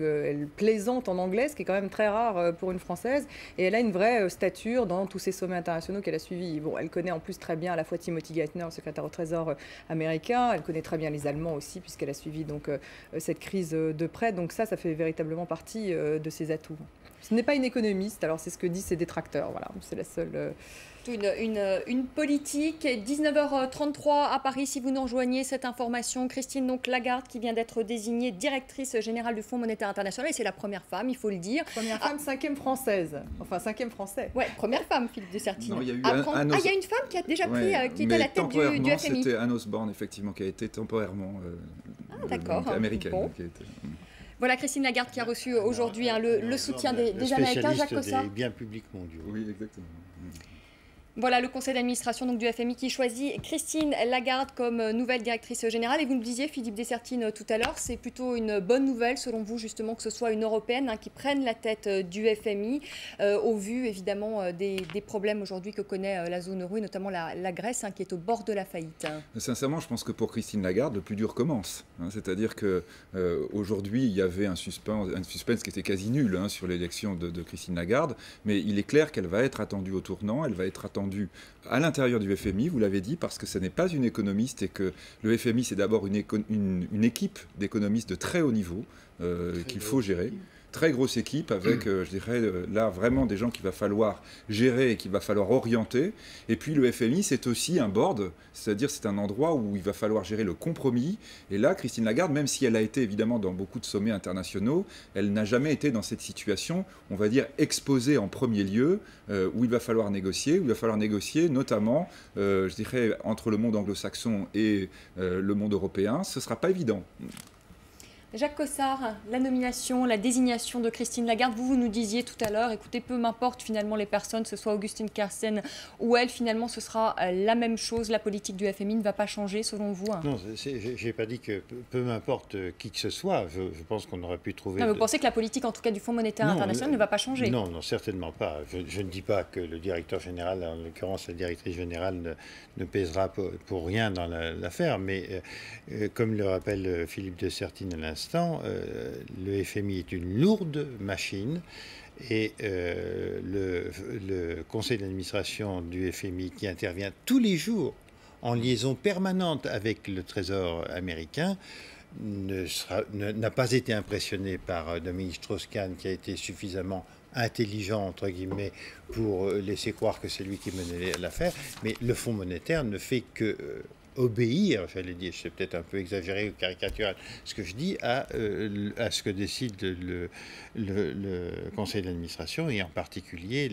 Elle plaisante en anglais, ce qui est quand même très rare pour une Française. Et elle a une vraie stature dans tous ces sommets internationaux qu'elle a suivis. Bon, elle connaît en plus très bien à la fois Timothy Geithner, le secrétaire au Trésor américain. Elle connaît très bien les Allemands aussi, puisqu'elle a suivi donc, cette crise de près. Donc ça fait véritablement partie de ses atouts. Ce n'est pas une économiste, alors c'est ce que disent ses détracteurs. Voilà, c'est la seule... Une politique. 19h33 à Paris, si vous nous rejoignez, cette information. Christine donc Lagarde, qui vient d'être désignée directrice générale du Fonds monétaire international. Et c'est la première femme, il faut le dire. Première femme, cinquième française. Enfin, cinquième français. Ouais, première femme, Philippe de Sertine. Non, il y a eu il y a une femme qui a déjà pris, qui est à la tête du FMI. C'était Anne Osborne, effectivement, qui a été temporairement américaine. Bon. Voilà Christine Lagarde qui a reçu aujourd'hui le soutien des Américains. Jacques Cossard. Des biens publics mondiaux. Oui, exactement. Voilà le conseil d'administration du FMI qui choisit Christine Lagarde comme nouvelle directrice générale. Et vous nous disiez, Philippe de Sertine, tout à l'heure, c'est plutôt une bonne nouvelle, selon vous, justement, que ce soit une Européenne qui prenne la tête du FMI, au vu, évidemment, des problèmes aujourd'hui que connaît la zone euro, et notamment la Grèce, qui est au bord de la faillite. Sincèrement, je pense que pour Christine Lagarde, le plus dur commence. C'est-à-dire qu'aujourd'hui, il y avait un suspense qui était quasi nul sur l'élection de Christine Lagarde, mais il est clair qu'elle va être attendue au tournant, elle va être attendue à l'intérieur du FMI, vous l'avez dit, parce que ce n'est pas une économiste et que le FMI, c'est d'abord une équipe d'économistes de très haut niveau qu'il faut gérer. Très grosse équipe avec, je dirais, là vraiment des gens qu'il va falloir gérer et qu'il va falloir orienter. Et puis le FMI, c'est aussi un board, c'est-à-dire c'est un endroit où il va falloir gérer le compromis. Et là, Christine Lagarde, même si elle a été évidemment dans beaucoup de sommets internationaux, elle n'a jamais été dans cette situation, on va dire, exposée en premier lieu, où il va falloir négocier, notamment, je dirais, entre le monde anglo-saxon et le monde européen. Ce ne sera pas évident. Jacques Cossard, la nomination, la désignation de Christine Lagarde, vous nous disiez tout à l'heure, écoutez, peu m'importe finalement les personnes, ce soit Augustine Carsten ou elle, finalement ce sera la même chose, la politique du FMI ne va pas changer selon vous? Non, je n'ai pas dit que peu m'importe qui que ce soit, je pense qu'on aurait pu trouver... Non, mais vous pensez que la politique en tout cas du Fonds monétaire international ne va pas changer? Non, non, certainement pas. Je ne dis pas que le directeur général, en l'occurrence la directrice générale, ne pèsera pour rien dans l'affaire, mais comme le rappelle Philippe de Sertine à l'instant, le FMI est une lourde machine et le conseil d'administration du FMI qui intervient tous les jours en liaison permanente avec le Trésor américain n'a pas été impressionné par Dominique Strauss-Kahn qui a été suffisamment intelligent, entre guillemets, pour laisser croire que c'est lui qui menait l'affaire, mais le Fonds monétaire ne fait que... obéir, j'allais dire, c'est peut-être un peu exagéré ou caricatural ce que je dis, à ce que décide le conseil d'administration et en particulier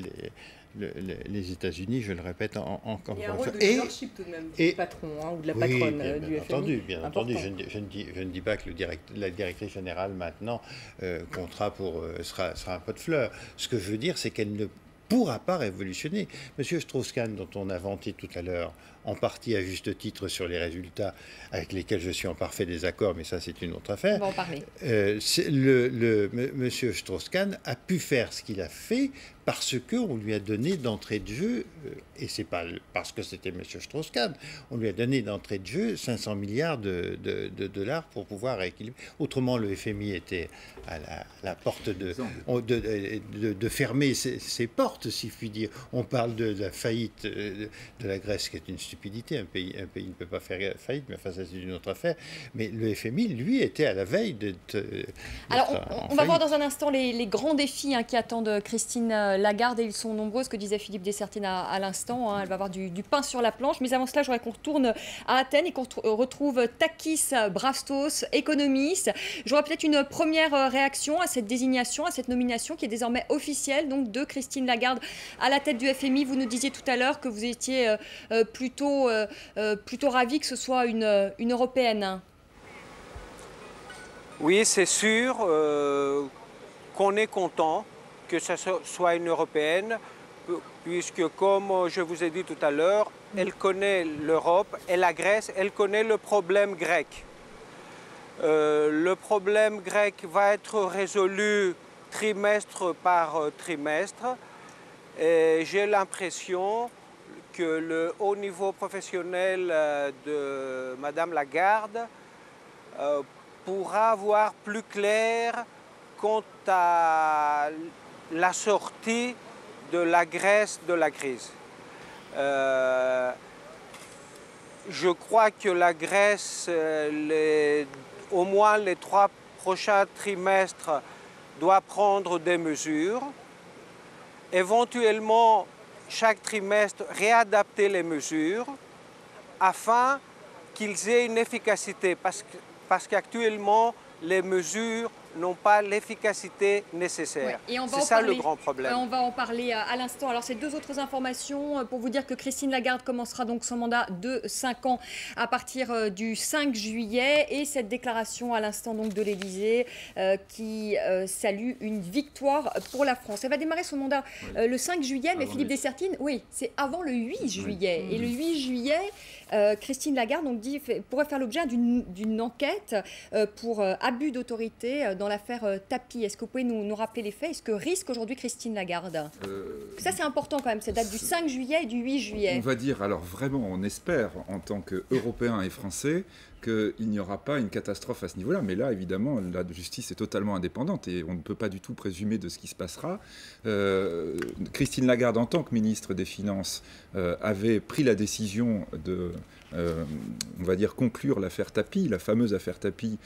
les États-Unis, je le répète encore une fois. Il y a un rôle de leadership tout de même du patron ou de la patronne du FMI. Bien entendu, je ne dis pas que la directrice générale maintenant sera un pot de fleurs. Ce que je veux dire, c'est qu'elle ne pourra pas révolutionner. Monsieur Strauss-Kahn, dont on a vanté tout à l'heure, en partie à juste titre sur les résultats avec lesquels je suis en parfait désaccord, mais ça c'est une autre affaire. On va en parler. Monsieur Strauss-Kahn a pu faire ce qu'il a fait parce qu'on lui a donné d'entrée de jeu, et c'est pas parce que c'était monsieur Strauss-Kahn, on lui a donné d'entrée de jeu 500 milliards de dollars pour pouvoir rééquilibrer. Autrement, le FMI était à la porte de fermer ses portes, si je puis dire. On parle de la faillite de la Grèce, qui est une stupidité. Un pays ne peut pas faire faillite, mais enfin, ça c'est une autre affaire. Mais le FMI, lui, était à la veille d'être... Alors, on va voir dans un instant les grands défis qui attendent Christine Lagarde, et ils sont nombreux, ce que disait Philippe de Sertine à l'instant. Elle va avoir du pain sur la planche. Mais avant cela, je voudrais qu'on retourne à Athènes et qu'on retrouve Takis Brastos, économiste. J'aurais peut-être une première réaction à cette désignation, à cette nomination qui est désormais officielle, donc de Christine Lagarde à la tête du FMI. Vous nous disiez tout à l'heure que vous étiez plutôt ravi que ce soit une Européenne. Oui, c'est sûr qu'on est content que ce soit une Européenne, puisque comme je vous ai dit tout à l'heure, elle connaît l'Europe et la Grèce, elle connaît le problème grec. Le problème grec va être résolu trimestre par trimestre, et j'ai l'impression que le haut niveau professionnel de Madame Lagarde pourra voir plus clair quant à la sortie de la Grèce de la crise. Je crois que la Grèce, au moins les 3 prochains trimestres, doit prendre des mesures. Éventuellement, chaque trimestre, réadapter les mesures afin qu'ils aient une efficacité. Parce qu'actuellement, les mesures n'ont pas l'efficacité nécessaire. Ouais, c'est ça le grand problème. On va en parler à l'instant. Alors, c'est 2 autres informations pour vous dire que Christine Lagarde commencera donc son mandat de 5 ans à partir du 5 juillet. Et cette déclaration à l'instant donc de l'Élysée qui salue une victoire pour la France. Elle va démarrer son mandat le 5 juillet, mais Philippe Dessertine, oui, c'est avant le 8 juillet. Et le 8 juillet, Christine Lagarde pourrait faire l'objet d'une enquête pour abus d'autorité dans l'affaire Tapie. Est-ce que vous pouvez nous rappeler les faits? Est-ce que risque aujourd'hui Christine Lagarde? Ça, c'est important quand même, cette date du 5 juillet et du 8 juillet. On va dire, alors vraiment, on espère, en tant qu'Européens et Français, qu'il n'y aura pas une catastrophe à ce niveau-là. Mais là, évidemment, la justice est totalement indépendante et on ne peut pas du tout présumer de ce qui se passera. Christine Lagarde, en tant que ministre des Finances, avait pris la décision de, on va dire, conclure l'affaire Tapie, la fameuse affaire Tapie,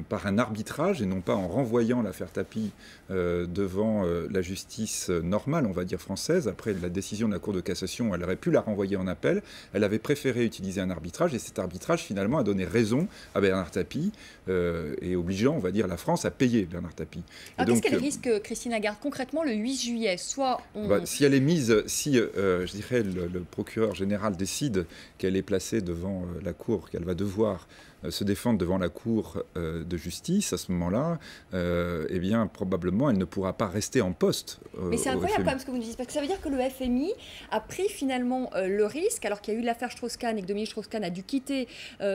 par un arbitrage et non pas en renvoyant l'affaire Tapie devant la justice normale, on va dire française. Après la décision de la Cour de cassation, elle aurait pu la renvoyer en appel. Elle avait préféré utiliser un arbitrage et cet arbitrage, finalement, a donné raison à Bernard Tapie et obligeant, on va dire, la France à payer Bernard Tapie. Alors qu'est-ce qu'elle risque, Christine Lagarde, concrètement le 8 juillet? Si elle est mise, je dirais, le procureur général décide qu'elle est placée devant la Cour, qu'elle va devoir se défendre devant la Cour de justice, à ce moment-là, eh bien, probablement, elle ne pourra pas rester en poste. Mais c'est incroyable quand même ce que vous nous dites, parce que ça veut dire que le FMI a pris finalement le risque, alors qu'il y a eu l'affaire Strauss-Kahn et que Dominique Strauss-Kahn a dû quitter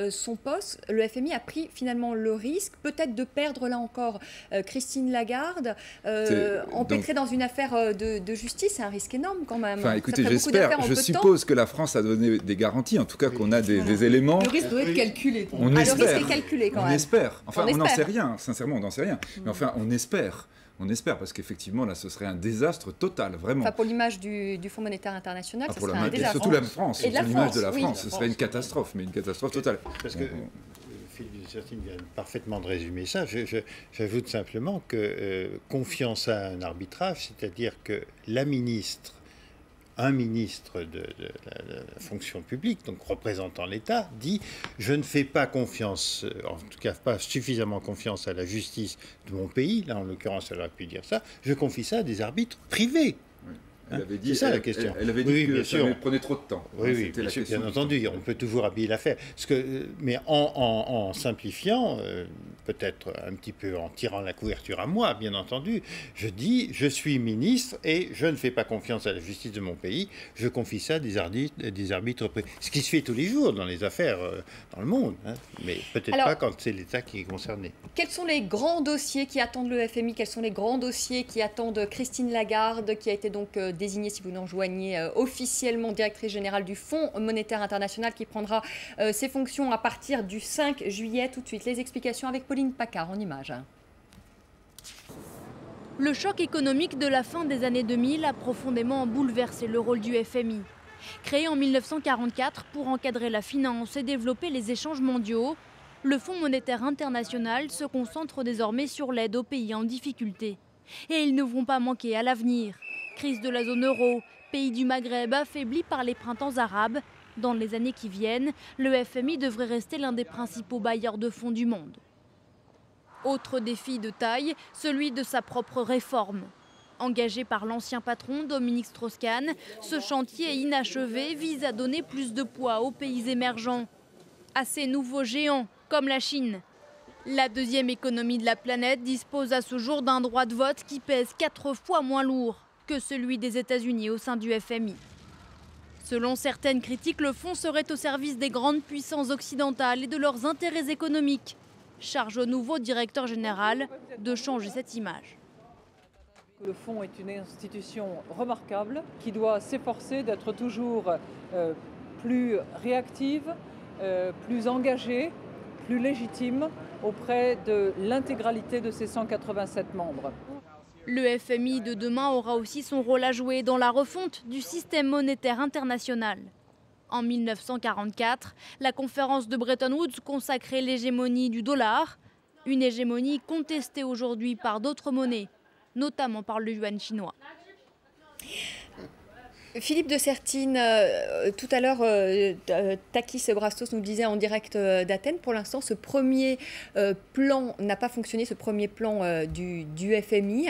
son poste, le FMI a pris finalement le risque, peut-être de perdre là encore Christine Lagarde, empêtrée dans une affaire de justice, c'est un risque énorme quand même. Enfin, écoutez, j'espère, je suppose que la France a donné des garanties, en tout cas qu'on a des éléments. Le risque doit être calculé. On espère. Le risque est calculé quand même. On espère. Enfin, on n'en sait rien. Sincèrement, on n'en sait rien. Mais enfin, on espère. On espère, parce qu'effectivement, là, ce serait un désastre total, vraiment. Enfin, pour l'image du Fonds monétaire international, ce serait un désastre. Et surtout la France, et l'image de la France, ce serait une catastrophe, mais une catastrophe totale. Parce que Philippe Dessertine vient parfaitement de résumer ça. J'ajoute simplement que confiance à un arbitrage, c'est-à-dire que un ministre de la fonction publique, donc représentant l'État, dit « Je ne fais pas confiance, en tout cas pas suffisamment confiance à la justice de mon pays », là en l'occurrence elle aurait pu dire ça, « Je confie ça à des arbitres privés ». Elle avait dit, c'est ça la question. Elle avait dit que ça prenait trop de temps. Oui, bien entendu, on peut toujours habiller l'affaire. Mais en simplifiant, peut-être un petit peu en tirant la couverture à moi, bien entendu, je dis, je suis ministre et je ne fais pas confiance à la justice de mon pays, je confie ça à des arbitres. Ce qui se fait tous les jours dans les affaires dans le monde, hein, mais peut-être pas quand c'est l'État qui est concerné. Quels sont les grands dossiers qui attendent le FMI? Quels sont les grands dossiers qui attendent Christine Lagarde, qui a été donc désignée, si vous nous rejoignez, officiellement directrice générale du Fonds monétaire international, qui prendra ses fonctions à partir du 5 juillet. Tout de suite, les explications avec Pauline Paccard en images. Le choc économique de la fin des années 2000 a profondément bouleversé le rôle du FMI. Créé en 1944 pour encadrer la finance et développer les échanges mondiaux, le Fonds monétaire international se concentre désormais sur l'aide aux pays en difficulté. Et ils ne vont pas manquer à l'avenir. Crise de la zone euro, pays du Maghreb affaiblis par les printemps arabes. Dans les années qui viennent, le FMI devrait rester l'un des principaux bailleurs de fonds du monde. Autre défi de taille, celui de sa propre réforme. Engagé par l'ancien patron Dominique Strauss-Kahn, ce chantier inachevé vise à donner plus de poids aux pays émergents, à ces nouveaux géants comme la Chine. La deuxième économie de la planète dispose à ce jour d'un droit de vote qui pèse 4 fois moins lourd que celui des États-Unis au sein du FMI. Selon certaines critiques, le fonds serait au service des grandes puissances occidentales et de leurs intérêts économiques. Charge au nouveau directeur général de changer cette image. Le fonds est une institution remarquable qui doit s'efforcer d'être toujours plus réactive, plus engagée, plus légitime auprès de l'intégralité de ses 187 membres. Le FMI de demain aura aussi son rôle à jouer dans la refonte du système monétaire international. En 1944, la conférence de Bretton Woods consacrait l'hégémonie du dollar, une hégémonie contestée aujourd'hui par d'autres monnaies, notamment par le yuan chinois. Philippe de Sertine, tout à l'heure, Takis Brastos nous disait en direct d'Athènes, pour l'instant, ce premier plan n'a pas fonctionné, ce premier plan du FMI.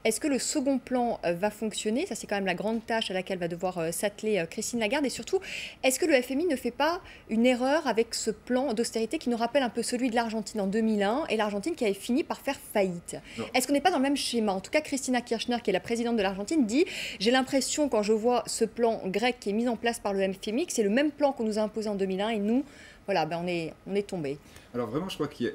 Est-ce que le second plan va fonctionner? Ça, c'est quand même la grande tâche à laquelle va devoir s'atteler Christine Lagarde. Et surtout, est-ce que le FMI ne fait pas une erreur avec ce plan d'austérité qui nous rappelle un peu celui de l'Argentine en 2001 et l'Argentine qui avait fini par faire faillite? Est-ce qu'on n'est pas dans le même schéma? En tout cas, Cristina Kirchner, qui est la présidente de l'Argentine, dit « J'ai l'impression, quand je vois ce plan grec qui est mis en place par le FMI, que c'est le même plan qu'on nous a imposé en 2001 et nous, voilà, on est tombés. » Alors vraiment, je crois qu'il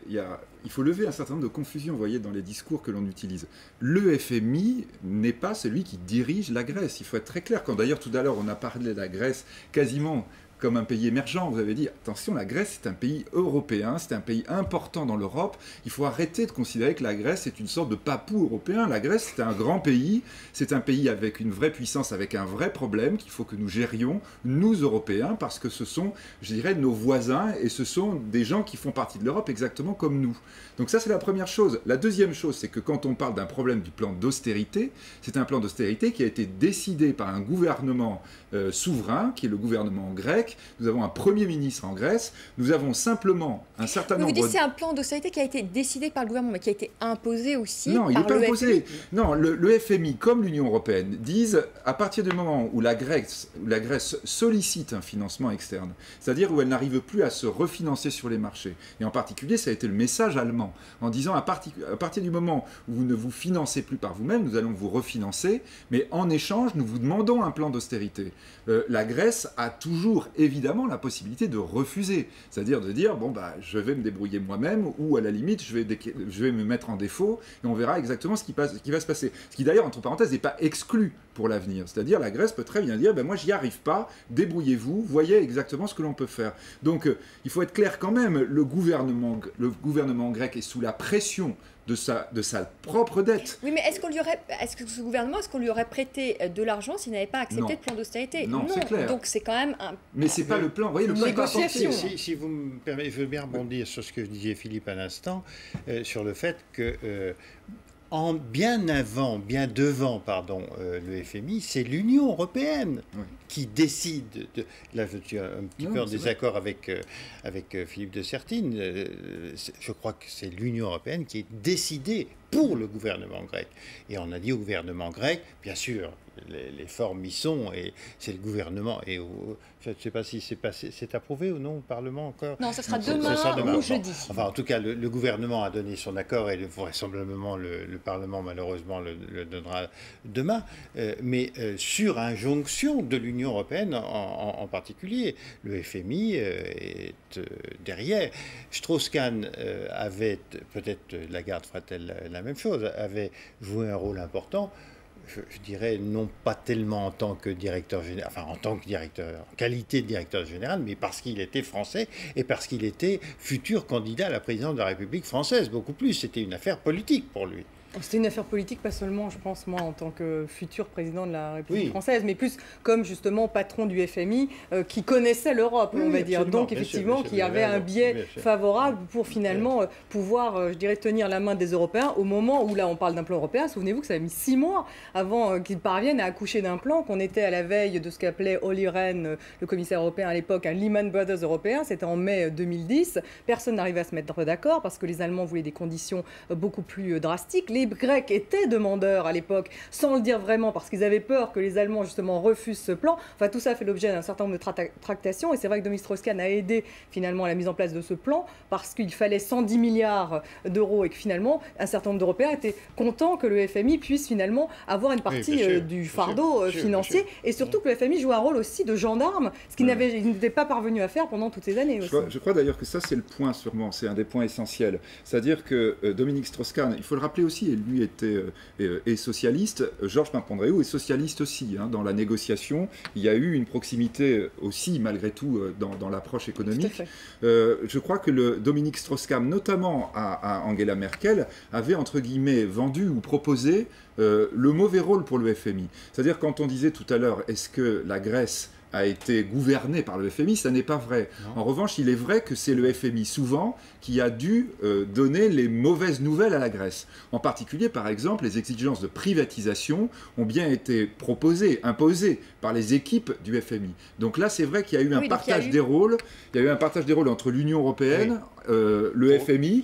faut lever un certain nombre de confusions, vous voyez, dans les discours que l'on utilise. Le FMI n'est pas celui qui dirige la Grèce, il faut être très clair. Quand d'ailleurs tout à l'heure on a parlé de la Grèce quasiment comme un pays émergent, vous avez dit, attention, la Grèce c'est un pays européen, c'est un pays important dans l'Europe, il faut arrêter de considérer que la Grèce est une sorte de papou européen. La Grèce c'est un grand pays, c'est un pays avec une vraie puissance, avec un vrai problème qu'il faut que nous gérions, nous Européens, parce que ce sont, je dirais, nos voisins et ce sont des gens qui font partie de l'Europe exactement comme nous. Donc ça c'est la première chose. La deuxième chose, c'est que quand on parle d'un problème du plan d'austérité, c'est un plan d'austérité qui a été décidé par un gouvernement souverain, qui est le gouvernement grec. Nous avons un Premier ministre en Grèce, nous avons simplement un certain nombre... Vous dites que c'est un plan d'austérité qui a été décidé par le gouvernement, mais qui a été imposé aussi par le FMI. Non, il n'est pas imposé. FMI. Non, le FMI, comme l'Union européenne, disent, à partir du moment où la Grèce sollicite un financement externe, c'est-à-dire où elle n'arrive plus à se refinancer sur les marchés, et en particulier, ça a été le message allemand, en disant, à partir du moment où vous ne vous financez plus par vous-même, nous allons vous refinancer, mais en échange, nous vous demandons un plan d'austérité. La Grèce a toujours évidemment la possibilité de refuser, c'est-à-dire de dire bon bah je vais me débrouiller moi-même ou à la limite je vais me mettre en défaut et on verra exactement ce qui va se passer. Ce qui d'ailleurs entre parenthèses n'est pas exclu pour l'avenir, c'est-à-dire la Grèce peut très bien dire ben moi j'y arrive pas, débrouillez-vous, voyez exactement ce que l'on peut faire. Donc il faut être clair quand même, le gouvernement grec est sous la pression de sa propre dette. Oui, mais est-ce que ce gouvernement, est-ce qu'on lui aurait prêté de l'argent s'il n'avait pas accepté le plan d'austérité? Non, c'est clair. Donc c'est quand même un... Mais c'est pas le plan, vous voyez, le plan négociation. Si vous me permettez, je veux bien rebondir sur ce que disait Philippe à l'instant, sur le fait que... bien devant le FMI, c'est l'Union européenne qui décide. Là, je suis un petit peu en désaccord avec Philippe de Sertine. Je crois que c'est l'Union européenne qui est décidée pour le gouvernement grec. Et on a dit au gouvernement grec, bien sûr, les formes y sont, et c'est le gouvernement. Et je ne sais pas si c'est approuvé ou non au Parlement encore. Non, ça sera demain ou jeudi. Enfin, en tout cas, le gouvernement a donné son accord et vraisemblablement le Parlement, malheureusement, le donnera demain. Mais sur injonction de l'Union européenne en particulier, le FMI est derrière. Strauss-Kahn avait, peut-être Lagarde fera-t-elle la même chose, avait joué un rôle important. Je dirais non pas tellement en tant que directeur général, enfin en qualité de directeur général, mais parce qu'il était français et parce qu'il était futur candidat à la présidence de la République française, beaucoup plus. C'était une affaire politique pour lui. C'était une affaire politique, pas seulement, je pense, moi, en tant que futur président de la République française, mais plus comme, justement, patron du FMI, qui connaissait l'Europe, on va dire. Donc, effectivement, qui avait un biais favorable pour, finalement, pouvoir, je dirais, tenir la main des Européens au moment où, là, on parle d'un plan européen. Souvenez-vous que ça a mis 6 mois avant qu'ils parviennent à accoucher d'un plan, qu'on était à la veille de ce qu'appelait Olli Rehn, le commissaire européen à l'époque, un Lehman Brothers européen. C'était en mai 2010. Personne n'arrivait à se mettre d'accord parce que les Allemands voulaient des conditions beaucoup plus drastiques. Les Grecs étaient demandeurs à l'époque, sans le dire vraiment, parce qu'ils avaient peur que les Allemands, justement, refusent ce plan. Enfin, tout ça fait l'objet d'un certain nombre de tractations. Et c'est vrai que Dominique Strauss-Kahn a aidé, finalement, à la mise en place de ce plan, parce qu'il fallait 110 milliards d'euros et que, finalement, un certain nombre d'Européens étaient contents que le FMI puisse, finalement, avoir une partie du fardeau financier. Et surtout que le FMI joue un rôle aussi de gendarme, ce qu'il n'était pas parvenu à faire pendant toutes ces années aussi. Je crois d'ailleurs que ça, c'est le point, sûrement. C'est un des points essentiels. C'est-à-dire que Dominique Strauss-Kahn, il faut le rappeler aussi, aussi, et lui est socialiste. Georges Papandréou est socialiste aussi. Hein. Dans la négociation, il y a eu une proximité aussi, malgré tout, dans l'approche économique. Je crois que Dominique Strauss-Kahn, notamment à Angela Merkel, avait, entre guillemets, vendu ou proposé le mauvais rôle pour le FMI. C'est-à-dire, quand on disait tout à l'heure, est-ce que la Grèce a été gouverné par le FMI, ça n'est pas vrai. Non. En revanche, il est vrai que c'est le FMI, souvent, qui a dû donner les mauvaises nouvelles à la Grèce. En particulier, par exemple, les exigences de privatisation ont bien été proposées, imposées par les équipes du FMI. Donc là, c'est vrai qu'il y a eu un partage des rôles. Il y a eu un partage des rôles entre l'Union européenne, le FMI.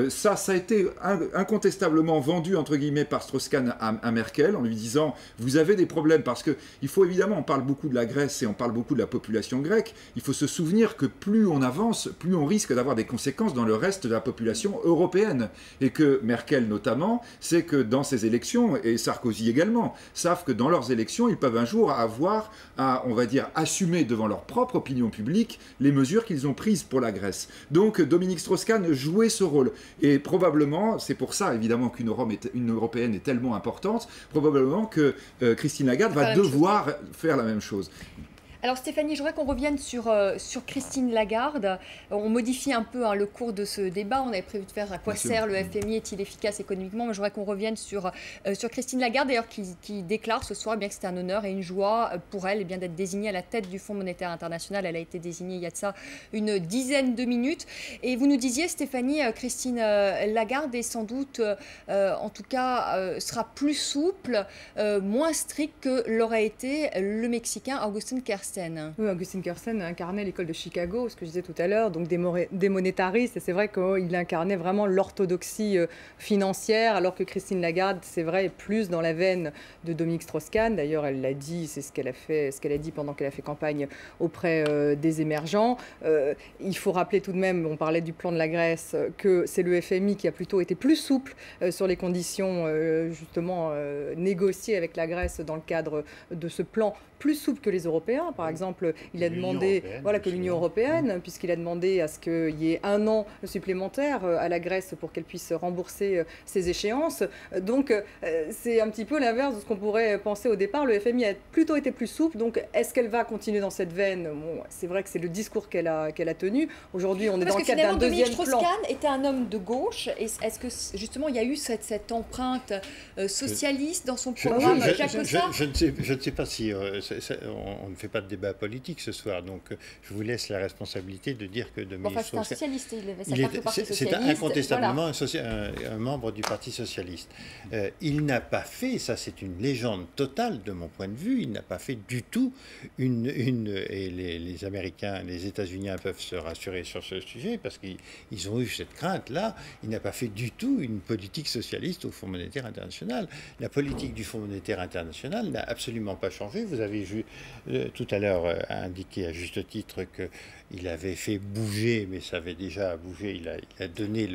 Ça a été incontestablement vendu, entre guillemets, par Strauss-Kahn à Merkel, en lui disant, vous avez des problèmes, parce qu'il faut évidemment, on parle beaucoup de la Grèce et on parle beaucoup de la population grecque, il faut se souvenir que plus on avance, plus on risque d'avoir des conséquences dans le reste de la population européenne. Et que Merkel notamment, c'est que dans ses élections, et Sarkozy également, savent que dans leurs élections, ils peuvent un jour avoir à, on va dire, assumer devant leur propre opinion publique les mesures qu'ils ont prises pour la Grèce. Donc Dominique Strauss-Kahn jouait ce rôle. Et probablement, c'est pour ça évidemment qu'une Européenne est tellement importante, probablement que Christine Lagarde va devoir faire la même chose. Alors Stéphanie, je voudrais qu'on revienne sur Christine Lagarde. On modifie un peu le cours de ce débat. On avait prévu de faire à quoi sert le FMI, est-il efficace économiquement, mais je voudrais qu'on revienne sur Christine Lagarde, d'ailleurs qui déclare ce soir bien que c'est un honneur et une joie pour elle d'être désignée à la tête du Fonds monétaire international. Elle a été désignée il y a de ça une dizaine de minutes. Et vous nous disiez, Stéphanie, Christine Lagarde est sans doute, en tout cas, sera plus souple, moins stricte que l'aurait été le Mexicain Agustín Kersten. Oui, Agustín Kersten incarnait l'école de Chicago, ce que je disais tout à l'heure, donc des monétaristes, et c'est vrai qu'il incarnait vraiment l'orthodoxie financière, alors que Christine Lagarde, c'est vrai, est plus dans la veine de Dominique Strauss-Kahn. D'ailleurs, elle l'a dit, c'est ce qu'elle a dit pendant qu'elle a fait campagne auprès des émergents. Il faut rappeler tout de même, on parlait du plan de la Grèce, que c'est le FMI qui a plutôt été plus souple sur les conditions justement négociées avec la Grèce dans le cadre de ce plan, plus souple que les Européens. Par exemple, il a demandé que l'Union européenne, puisqu'il a demandé à ce qu'il y ait 1 an supplémentaire à la Grèce pour qu'elle puisse rembourser ses échéances. Donc, c'est un petit peu l'inverse de ce qu'on pourrait penser au départ. Le FMI a plutôt été plus souple. Donc, est-ce qu'elle va continuer dans cette veine? Bon, c'est vrai que c'est le discours qu'elle a tenu. Aujourd'hui, on est dans le cadre d'un deuxième plan. Dominique Strauss-Kahn était un homme de gauche. Est-ce que, justement, il y a eu cette empreinte socialiste dans son programme? Je ne sais pas si... on ne fait pas de débat politique ce soir, donc je vous laisse la responsabilité de dire que Dominique Strauss-Kahn... c'est un socialiste, il avait sa carte au Parti socialiste. C'est incontestablement un membre du Parti socialiste. Il n'a pas fait, ça c'est une légende totale de mon point de vue, il n'a pas fait du tout et les Américains, les États-Unis peuvent se rassurer sur ce sujet parce qu'ils ont eu cette crainte-là, il n'a pas fait du tout une politique socialiste au Fonds monétaire international. La politique du Fonds monétaire international n'a absolument pas changé. Vous avez vu tout à l'heure indiqué à juste titre qu'il avait fait bouger, mais ça avait déjà bougé, il a donné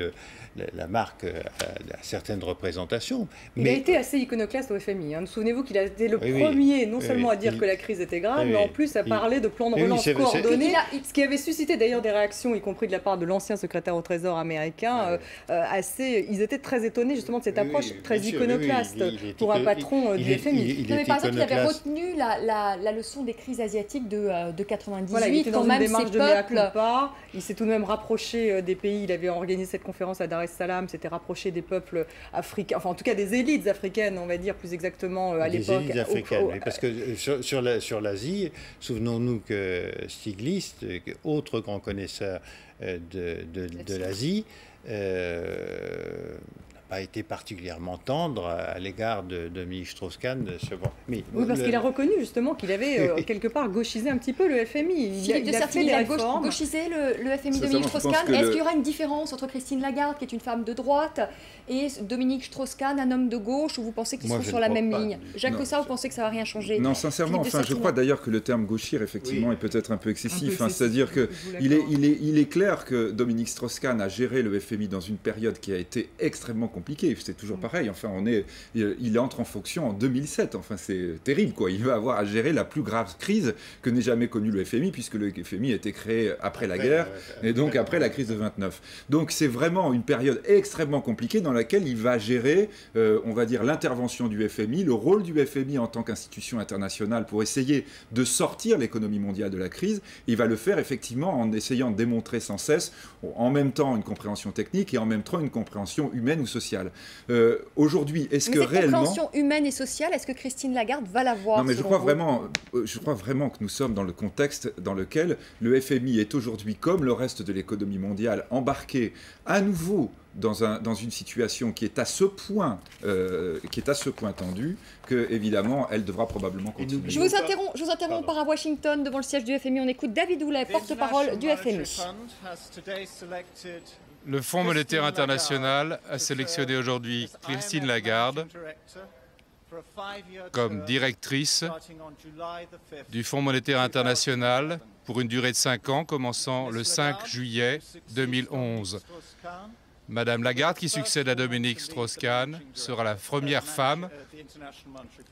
la marque à certaines représentations. Il a été assez iconoclaste au FMI. Souvenez-vous qu'il a été le premier, non seulement à dire que la crise était grave, mais en plus à parler de plan de relance coordonné, ce qui avait suscité d'ailleurs des réactions, y compris de la part de l'ancien secrétaire au Trésor américain, ils étaient très étonnés justement de cette approche très iconoclaste pour un patron du FMI. Mais par exemple, il avait retenu la leçon des crises asiatiques de 98. Voilà, il était dans une démarche de mea culpa. Il s'est tout de même rapproché des pays. Il avait organisé cette conférence à Dar es Salaam. S'était rapproché des peuples africains, enfin en tout cas des élites africaines, on va dire plus exactement à l'époque. Des élites africaines, oui, parce que sur l'Asie, souvenons-nous que Stiglitz, autre grand connaisseur de l'Asie, a été particulièrement tendre à l'égard de Dominique Strauss-Kahn. Oui, parce qu'il a reconnu justement qu'il avait quelque part gauchisé un petit peu le FMI. Il a fait des réformes. Gauchisé le FMI Dominique Strauss-Kahn. Est-ce qu'il y aura une différence entre Christine Lagarde, qui est une femme de droite, et Dominique Strauss-Kahn, un homme de gauche, ou vous pensez qu'ils sont sur la même ligne? Jacques Cossat, vous pensez que ça ne va rien changer? Non, sincèrement, je crois d'ailleurs que le terme gauchir, effectivement, est peut-être un peu excessif. C'est-à-dire qu'il est clair que Dominique Strauss-Kahn a géré le FMI dans une période qui a été extrêmement compliqué. C'est toujours pareil. Enfin, il entre en fonction en 2007. Enfin, c'est terrible, quoi. Il va avoir à gérer la plus grave crise que n'ait jamais connue le FMI, puisque le FMI a été créé après la guerre, et donc après la crise de 29. Donc c'est vraiment une période extrêmement compliquée dans laquelle il va gérer, on va dire, l'intervention du FMI, le rôle du FMI en tant qu'institution internationale pour essayer de sortir l'économie mondiale de la crise. Il va le faire effectivement en essayant de démontrer sans cesse, en même temps une compréhension technique et en même temps une compréhension humaine ou sociale. Aujourd'hui, est-ce que réellement... cette compréhension humaine et sociale, est-ce que Christine Lagarde va l'avoir? Non, mais je crois vraiment que nous sommes dans le contexte dans lequel le FMI est aujourd'hui, comme le reste de l'économie mondiale, embarqué à nouveau dans une situation qui est à ce point tendue que, évidemment, elle devra probablement continuer. Je vous interromps par à Washington, devant le siège du FMI. On écoute David Houlet, porte-parole du FMI. Le Fonds monétaire international a sélectionné aujourd'hui Christine Lagarde comme directrice du Fonds monétaire international pour une durée de 5 ans, commençant le 5 juillet 2011. Madame Lagarde, qui succède à Dominique Strauss-Kahn, sera la première femme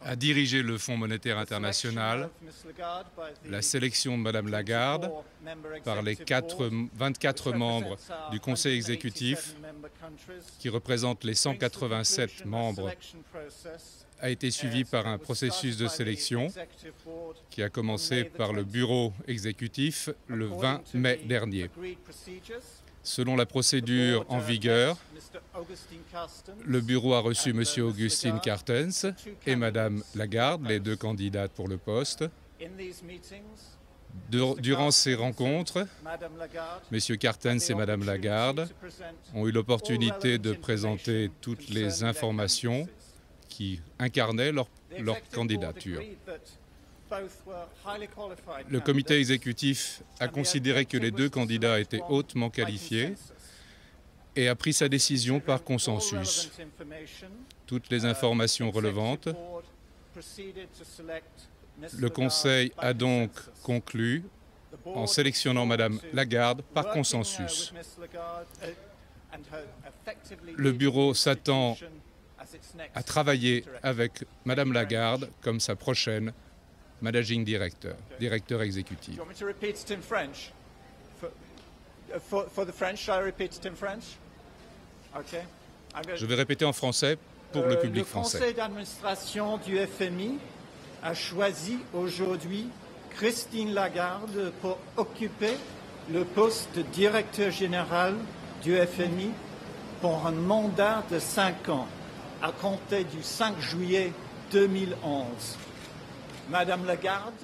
à diriger le Fonds monétaire international. La sélection de Madame Lagarde par les 24 membres du Conseil exécutif, qui représentent les 187 membres, a été suivie par un processus de sélection qui a commencé par le bureau exécutif le 20 mai dernier. Selon la procédure en vigueur, le bureau a reçu M. Augustin Carstens et Mme Lagarde, les deux candidates pour le poste. Durant ces rencontres, M. Carstens et Mme Lagarde ont eu l'opportunité de présenter toutes les informations qui incarnaient leur candidature. Le comité exécutif a considéré que les deux candidats étaient hautement qualifiés et a pris sa décision par consensus. Toutes les informations relevantes. Le Conseil a donc conclu en sélectionnant Mme Lagarde par consensus. Le bureau s'attend à travailler avec Mme Lagarde comme sa prochaine Managing Director, directeur exécutif. Je vais répéter en français pour le public français. Le conseil d'administration du FMI a choisi aujourd'hui Christine Lagarde pour occuper le poste de directeur général du FMI pour un mandat de 5 ans, à compter du 5 juillet 2011. Madame Lagarde,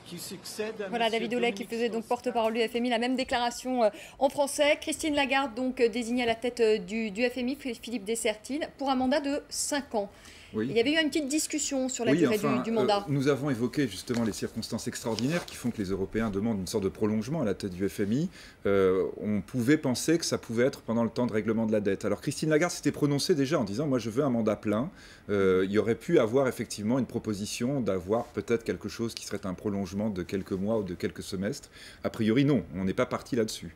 qui succède à Voilà, David Houlet qui faisait donc porte-parole du FMI, la même déclaration en français. Christine Lagarde, donc désignée à la tête du FMI, Philippe Dessertine, pour un mandat de 5 ans. Oui. Il y avait eu une petite discussion sur la durée du mandat. Nous avons évoqué justement les circonstances extraordinaires qui font que les Européens demandent une sorte de prolongement à la tête du FMI. On pouvait penser que ça pouvait être pendant le temps de règlement de la dette. Alors Christine Lagarde s'était prononcée déjà en disant « moi je veux un mandat plein ». Il y aurait pu avoir effectivement une proposition d'avoir peut-être quelque chose qui serait un prolongement de quelques mois ou de quelques semestres. A priori non, on n'est pas parti là-dessus.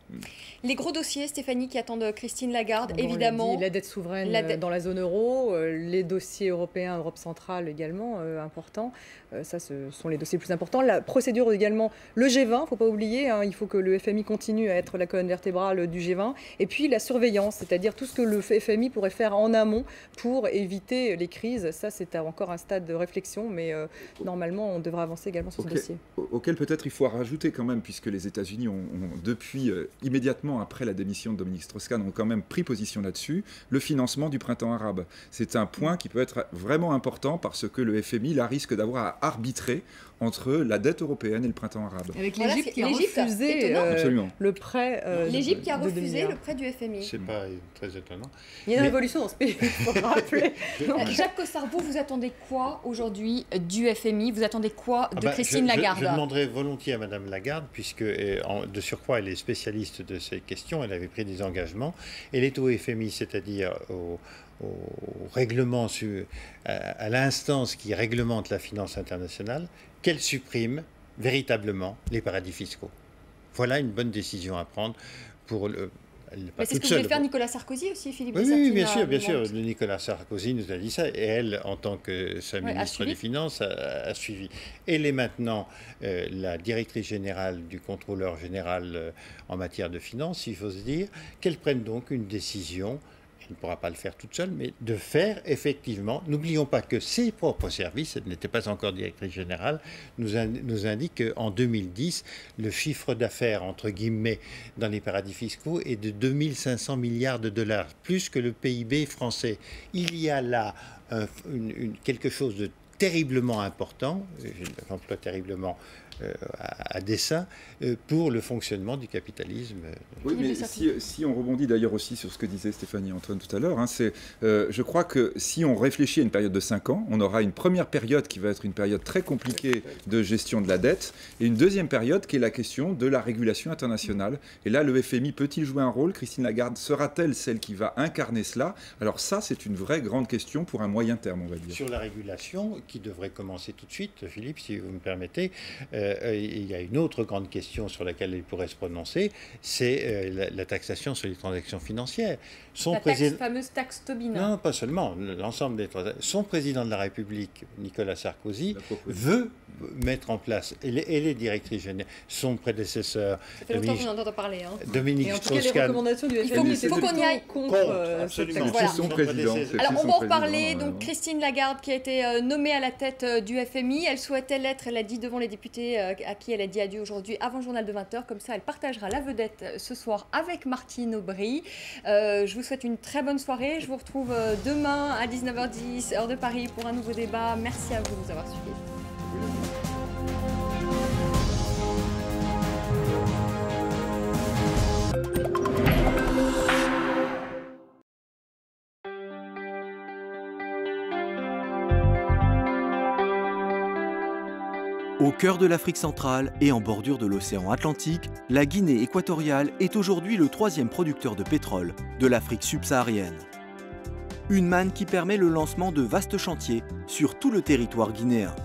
Les gros dossiers, Stéphanie, qui attendent Christine Lagarde, évidemment. La dette souveraine dans la zone euro, les dossiers européens, Europe centrale également, importants. Ça, ce sont les dossiers les plus importants. La procédure également, le G20, il ne faut pas oublier, il faut que le FMI continue à être la colonne vertébrale du G20. Et puis la surveillance, c'est-à-dire tout ce que le FMI pourrait faire en amont pour éviter les crises. Ça, c'est encore un stade de réflexion, mais normalement, on devra avancer également sur ce dossier. Auquel peut-être il faut rajouter quand même, puisque les États-Unis ont depuis, immédiatement après la démission de Dominique Strauss-Kahn, ont quand même pris position là-dessus, le financement du printemps arabe. C'est un point qui peut être vraiment important parce que le FMI là, risque d'avoir à arbitrer entre la dette européenne et le printemps arabe. Avec l'Égypte qui a refusé le prêt. L'Égypte qui a refusé le prêt du FMI. C'est pas très étonnant. Il y a une révolution dans ce pays, il faut le rappeler. Jacques Cossard-Vous, vous attendez quoi aujourd'hui du FMI? Vous attendez quoi de Christine Lagarde? Je demanderais volontiers à Madame Lagarde, puisque de surcroît elle est spécialiste de ces questions, elle avait pris des engagements. Elle est au FMI, c'est-à-dire au règlement, à l'instance qui réglemente la finance internationale, qu'elle supprime véritablement les paradis fiscaux. Voilà une bonne décision à prendre pour Mais c'est ce que voulait faire Nicolas Sarkozy aussi, Philippe Oui, Dessertine. Oui, bien sûr. Nicolas Sarkozy nous a dit ça. Et elle, en tant que sa ministre des Finances, a suivi. Elle est maintenant la directrice générale du contrôleur général en matière de finances, il faut se dire, qu'elle prenne donc une décision. Elle ne pourra pas le faire toute seule, mais de faire effectivement. N'oublions pas que ses propres services, elle n'était pas encore directrice générale, nous indiquent qu'en 2010, le chiffre d'affaires, entre guillemets, dans les paradis fiscaux est de 2500 milliards de dollars, plus que le PIB français. Il y a là quelque chose de terriblement important, j'emploie terriblement à dessein, pour le fonctionnement du capitalisme. Oui, mais si on rebondit d'ailleurs aussi sur ce que disait Stéphanie Antoine tout à l'heure, je crois que si on réfléchit à une période de 5 ans, on aura une première période qui va être une période très compliquée de gestion de la dette, et une deuxième période qui est la question de la régulation internationale. Et là, le FMI peut-il jouer un rôle? Christine Lagarde sera-t-elle celle qui va incarner cela? Alors ça, c'est une vraie grande question pour un moyen terme, on va dire. Sur la régulation, qui devrait commencer tout de suite, Philippe, si vous me permettez, il y a une autre grande question sur laquelle il pourrait se prononcer, c'est la taxation sur les transactions financières. La fameuse taxe Tobin. Non, pas seulement, l'ensemble des transactions. Son président de la République, Nicolas Sarkozy, veut mettre en place, elle est directrice générale, son prédécesseur, ça fait longtemps qu'on entend parler. Dominique Strauss-Kahn. Les recommandations du FMI, il faut qu'on y aille contre cette taxe. Voilà. Son président. Alors on va en reparler. Donc Christine Lagarde qui a été nommée à la tête du FMI, elle souhaitait l'être, elle a dit devant les députés à qui elle a dit adieu aujourd'hui avant le journal de 20h. Comme ça, elle partagera la vedette ce soir avec Martine Aubry. Je vous souhaite une très bonne soirée. Je vous retrouve demain à 19h10, heure de Paris, pour un nouveau débat. Merci à vous de nous avoir suivis. Au cœur de l'Afrique centrale et en bordure de l'océan Atlantique, la Guinée équatoriale est aujourd'hui le 3e producteur de pétrole de l'Afrique subsaharienne. Une manne qui permet le lancement de vastes chantiers sur tout le territoire guinéen.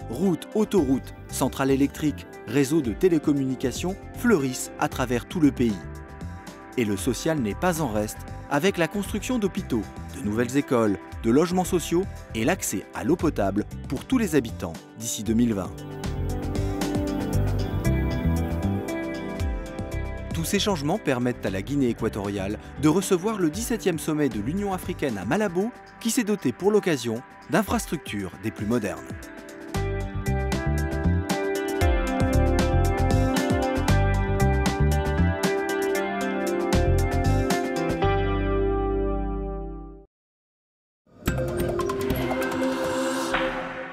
Routes, autoroutes, centrales électriques, réseaux de télécommunications fleurissent à travers tout le pays. Et le social n'est pas en reste, avec la construction d'hôpitaux, de nouvelles écoles, de logements sociaux et l'accès à l'eau potable pour tous les habitants d'ici 2020. Tous ces changements permettent à la Guinée équatoriale de recevoir le 17e sommet de l'Union africaine à Malabo, qui s'est doté pour l'occasion d'infrastructures des plus modernes.